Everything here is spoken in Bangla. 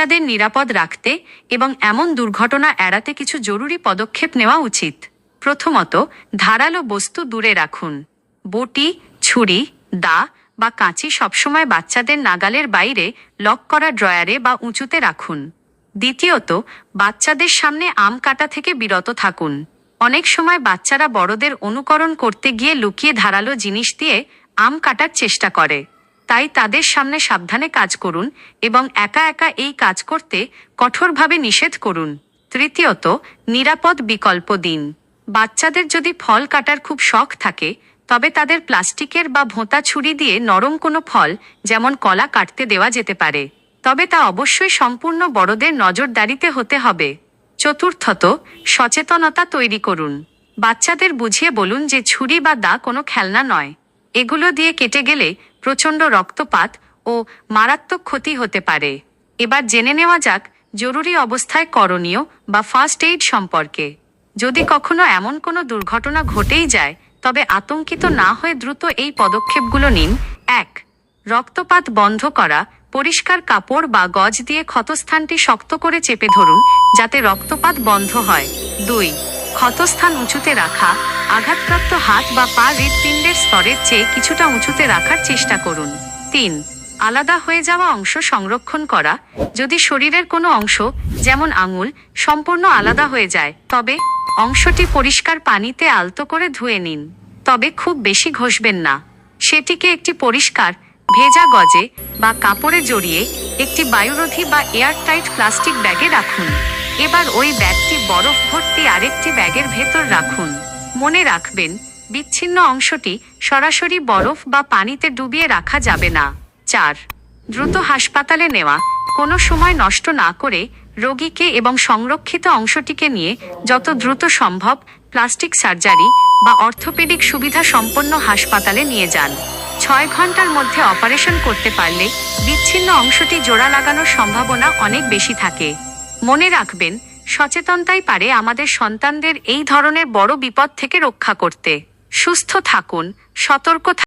বাচ্চাদের নিরাপদ রাখতে এবং এমন দুর্ঘটনা এড়াতে কিছু জরুরি পদক্ষেপ নেওয়া উচিত। প্রথমত, ধারালো বস্তু দূরে রাখুন। বটি, ছুরি, দা বা কাঁচি সবসময় বাচ্চাদের নাগালের বাইরে লক করা ড্রয়ারে বা উঁচুতে রাখুন। দ্বিতীয়ত, বাচ্চাদের সামনে আম কাটা থেকে বিরত থাকুন। অনেক সময় বাচ্চারা বড়দের অনুকরণ করতে গিয়ে লুকিয়ে ধারালো জিনিস দিয়ে আম কাটার চেষ্টা করে। তাই তাদের সামনে সাবধানে কাজ করুন এবং একা একা এই কাজ করতে কঠোরভাবে নিষেধ করুন। তৃতীয়ত, নিরাপদ বিকল্প দিন। বাচ্চাদের যদি ফল কাটার খুব শখ থাকে, তবে তাদের প্লাস্টিকের বা ভোঁতা ছুরি দিয়ে নরম কোনো ফল যেমন কলা কাটতে দেওয়া যেতে পারে, তবে তা অবশ্যই সম্পূর্ণ বড়দের নজরদারিতে হতে হবে। চতুর্থত, সচেতনতা তৈরি করুন। বাচ্চাদের বুঝিয়ে বলুন যে ছুরি বা দা কোনো খেলনা নয়। এগুলো দিয়ে কেটে গেলে প্রচণ্ড রক্তপাত ও মারাত্মক ক্ষতি হতে পারে। এবার জেনে নেওয়া যাক জরুরি অবস্থায় করণীয় বা ফার্স্ট এইড সম্পর্কে। যদি কখনো এমন কোনো দুর্ঘটনা ঘটেই যায়, তবে আতঙ্কিত না হয়ে দ্রুত এই পদক্ষেপগুলো নিন। ১. রক্তপাত বন্ধ করা। পরিষ্কার কাপড় বা গজ দিয়ে ক্ষতস্থানটি শক্ত করে চেপে ধরুন যাতে রক্তপাত বন্ধ হয়। ২. ক্ষতস্থান উঁচুতে রাখা। আঘাতপ্রাপ্ত হাত বা পা হৃৎপিণ্ডের স্তরের চেয়ে কিছুটা উঁচুতে রাখার চেষ্টা করুন। ৩. আলাদা হয়ে যাওয়া অংশ সংরক্ষণ করা। যদি শরীরের কোনো অংশ, যেমন আঙুল, সম্পূর্ণ আলাদা হয়ে যায়, তবে অংশটি পরিষ্কার পানিতে আলতো করে ধুয়ে নিন। তবে খুব বেশি ঘষবেন না। সেটিকে একটি পরিষ্কার ভেজা গজে বা কাপড়ে জড়িয়ে একটি বায়ুরোধী বা এয়ারটাইট প্লাস্টিক ব্যাগে রাখুন। এবার ওই ব্যাগটি বরফ ভর্তি আরেকটি ব্যাগের ভেতর রাখুন। মনে রাখবেন, বিচ্ছিন্ন অংশটি সরাসরি বরফ বা পানিতে ডুবিয়ে রাখা যাবে না। ৪. দ্রুত হাসপাতালে নেওয়া। কোনো সময় নষ্ট না করে রোগীকে এবং সংরক্ষিত অংশটিকে নিয়ে যত দ্রুত সম্ভব প্লাস্টিক সার্জারি বা অর্থোপেডিক সুবিধা সম্পন্ন হাসপাতালে নিয়ে যান। ৬ ঘন্টার মধ্যে অপারেশন করতে পারলে বিচ্ছিন্ন অংশটি জোড়া লাগানোর সম্ভাবনা অনেক বেশি থাকে। মনে রাখবেন, সচেতনতাই পারে আমাদের সন্তানদের এই ধরনের বড় বিপদ থেকে রক্ষা করতে। সুস্থ থাকুন, সতর্ক থাকুন।